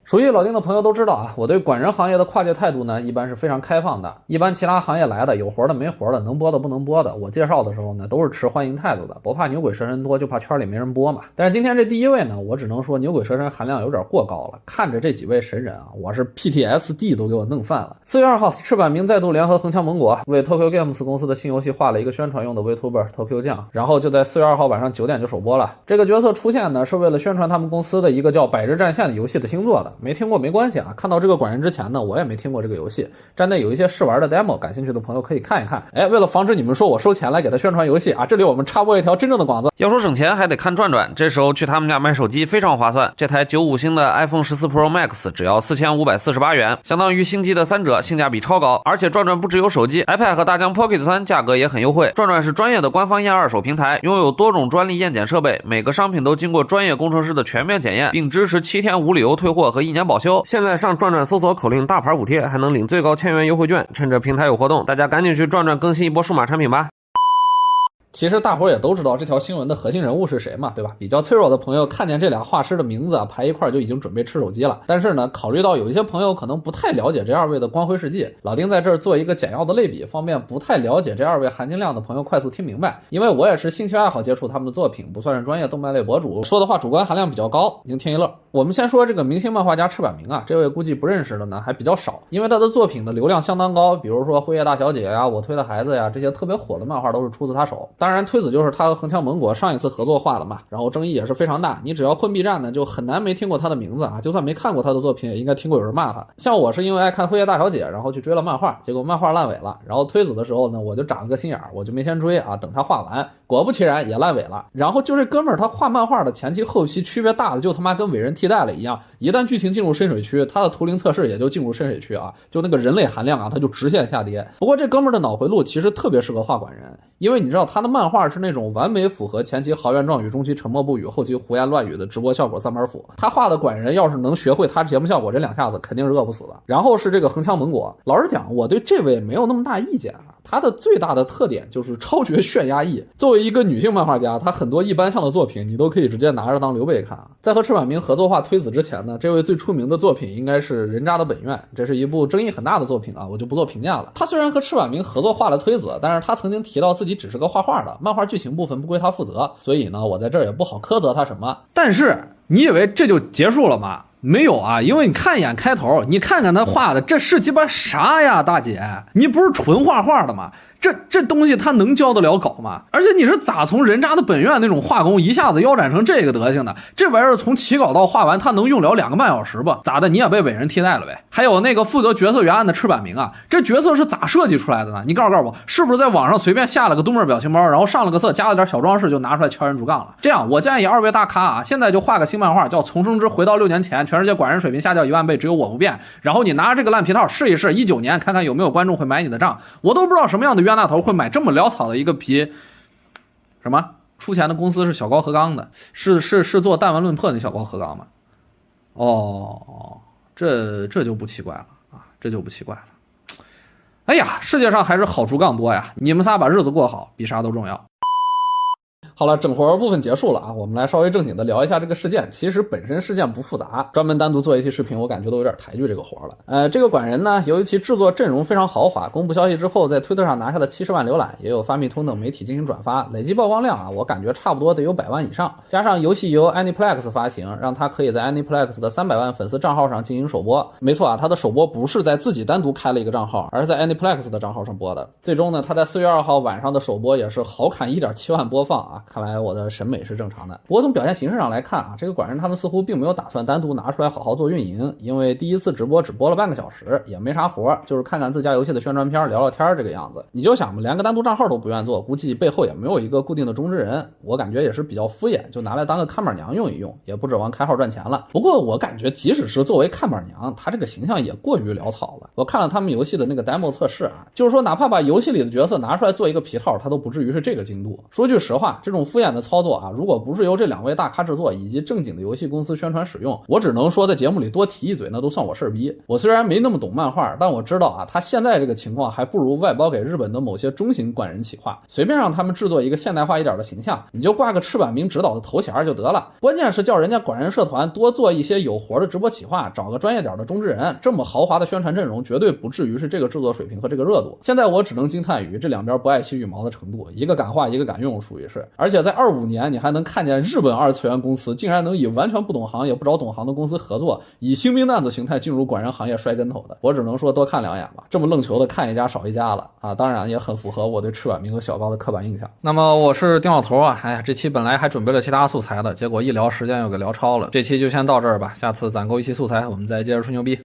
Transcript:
熟悉老丁的朋友都知道啊，我对管人行业的跨界态度呢，一般是非常开放的。一般其他行业来的，有活的没活的，能播的不能播的，我介绍的时候呢，都是持欢迎态度的，不怕牛鬼蛇神多，就怕圈里没人播嘛。但是今天这第一位呢，我只能说牛鬼蛇神含量有点过高了。看着这几位神人啊，我是 PTSD 都给我弄犯了。4月2号，赤坂明再度联合横枪盟国，为 Tokyo Games 公司的新游戏画了一个宣传用的 VTuber Tokyo 酱，然后就在4月2号晚上9点就首播了。这个角色出现呢，是为了宣传他们公司的一个叫《百日战线》的游戏的星座的。没听过没关系啊，看到这个管人之前呢，我也没听过这个游戏，站内有一些试玩的 demo， 感兴趣的朋友可以看一看。为了防止你们说我收钱来给他宣传游戏啊，这里我们插播一条真正的广子。要说省钱还得看转转，这时候去他们家买手机非常划算，这台95星的 iPhone 14 Pro Max 只要4548元，相当于星际的3折，性价比超高。而且转转不只有手机 iPad 和大疆 Pocket 3价格也很优惠。转转是专业的官方验二手平台，拥有多种专利验检设备，每个商品都经过专业工程师的全面检验，并支持7天无理由退货和1年保修。现在上转转搜索口令大牌补贴，还能领最高1000元优惠券。趁着平台有活动，大家赶紧去转转更新一波数码产品吧。其实大伙儿也都知道这条新闻的核心人物是谁嘛，对吧？比较脆弱的朋友看见这俩画师的名字啊排一块就已经准备吃手机了。但是呢，考虑到有一些朋友可能不太了解这二位的光辉事迹，老丁在这儿做一个简要的类比，方便不太了解这二位含金量的朋友快速听明白。因为我也是兴趣爱好接触他们的作品，不算是专业动漫类博主，说的话主观含量比较高，您听一乐。我们先说这个明星漫画家赤坂明啊，这位估计不认识的呢还比较少，因为他的作品的流量相当高，比如说《辉夜大小姐》呀、《我推的孩子》呀，这些特别火的漫画都是出自他手。当然推子就是他和横枪盟国上一次合作画的嘛，然后争议也是非常大。你只要混 B 站呢，就很难没听过他的名字啊，就算没看过他的作品，也应该听过有人骂他。像我是因为爱看《辉夜大小姐》，然后去追了漫画，结果漫画烂尾了。然后推子的时候呢，我就长了个心眼，我就没先追啊，等他画完，果不其然也烂尾了。然后就这哥们儿他画漫画的前期后期区别大的，就他妈跟伟人替代了一样。一旦剧情进入深水区，他的图灵测试也就进入深水区啊，就那个人类含量啊，他就直线下跌。不过这哥们儿的脑回路其实特别适合画管人，因为你知道他的漫画是那种完美符合前期豪言壮语、中期沉默不语、后期胡言乱语的直播效果三板斧。他画的管人要是能学会他节目效果，这两下子肯定是饿不死的。然后是这个横枪盟国，老实讲，我对这位没有那么大意见啊。他的最大的特点就是超绝炫压抑。作为一个女性漫画家，她很多一般向的作品你都可以直接拿着当刘备看啊。在和赤坂明合作画推子之前呢，这位最出名的作品应该是《人渣的本愿》，这是一部争议很大的作品啊，我就不做评价了。他虽然和赤坂明合作画了推子，但是他曾经提到自己只是个画画的，漫画剧情部分不归他负责，所以呢，我在这儿也不好苛责他什么。但是你以为这就结束了吗？没有啊，因为你看一眼开头，你看看他画的，这是鸡巴啥呀，大姐？你不是纯画画的吗？这东西他能教得了稿吗？而且你是咋从人渣的本愿那种画工一下子腰斩成这个德行的？这玩意儿从起稿到画完他能用了2个半小时吧？咋的，你也被伟人替代了呗？还有那个负责角色原案的赤坂明啊，这角色是咋设计出来的呢？你告诉我，是不是在网上随便下了个东妹表情包，然后上了个色，加了点小装饰就拿出来敲人竹杠了？这样我建议二位大咖啊，现在就画个新漫画叫《重生之回到6年前》，全世界管人水平下降1万倍，只有我不变。然后你拿着这个烂皮套试一试，19年看看有没有观众会买你的账。我都不知道什么样的冤大头会买这么潦草的一个皮。什么？出钱的公司是小高和刚的，是做弹丸论破那小高和刚吗？哦，这就不奇怪了啊，这就不奇怪了。哎呀，世界上还是好竹杠多呀！你们仨把日子过好，比啥都重要。好了，整活部分结束了啊，我们来稍微正经的聊一下这个事件。其实本身事件不复杂，专门单独做一期视频，我感觉都有点抬举这个活了。这个管人呢，由于其制作阵容非常豪华，公布消息之后，在推特上拿下了70万浏览，也有发米通等媒体进行转发，累计曝光量啊，我感觉差不多得有100万以上。加上游戏由 Aniplex 发行，让他可以在 Aniplex 的300万粉丝账号上进行首播。没错啊，他的首播不是在自己单独开了一个账号，而是在 Aniplex 的账号上播的。最终呢，他在4月2号晚上的首播也是好砍 1.7 万播放啊。看来我的审美是正常的。不过从表现形式上来看啊，这个管人他们似乎并没有打算单独拿出来好好做运营，因为第一次直播只播了半个小时，也没啥活，就是看看自家游戏的宣传片聊聊天这个样子。你就想吧，连个单独账号都不愿做，估计背后也没有一个固定的中之人，我感觉也是比较敷衍，就拿来当个看板娘用一用，也不指望开号赚钱了。不过我感觉即使是作为看板娘，他这个形象也过于潦草了。我看了他们游戏的那个 demo 测试啊，就是说哪怕把游戏里的角色拿出来做一个皮套，他都不至于是这个精度。说句实话，这种种敷衍的操作啊，如果不是由这2位大咖制作以及正经的游戏公司宣传使用，我只能说在节目里多提一嘴，那都算我事儿逼。我虽然没那么懂漫画，但我知道啊，他现在这个情况还不如外包给日本的某些中型管人企划，随便让他们制作一个现代化一点的形象，你就挂个赤坂明指导的头衔就得了。关键是叫人家管人社团多做一些有活的直播企划，找个专业点的中之人，这么豪华的宣传阵容绝对不至于是这个制作水平和这个热度。现在我只能惊叹于这两边不爱惜羽毛的程度，一个敢画一个敢用，属于是。而且在25年，你还能看见日本二次元公司竟然能以完全不懂行也不找懂行的公司合作，以新兵蛋子形态进入管人行业摔跟头的。我只能说多看2眼吧，这么愣球的看一家少一家了啊！当然也很符合我对赤坂明和小高的刻板印象。那么我是丁老头啊，哎呀，这期本来还准备了其他素材的，结果一聊时间又给聊超了，这期就先到这儿吧，下次攒够一期素材我们再接着吹牛逼。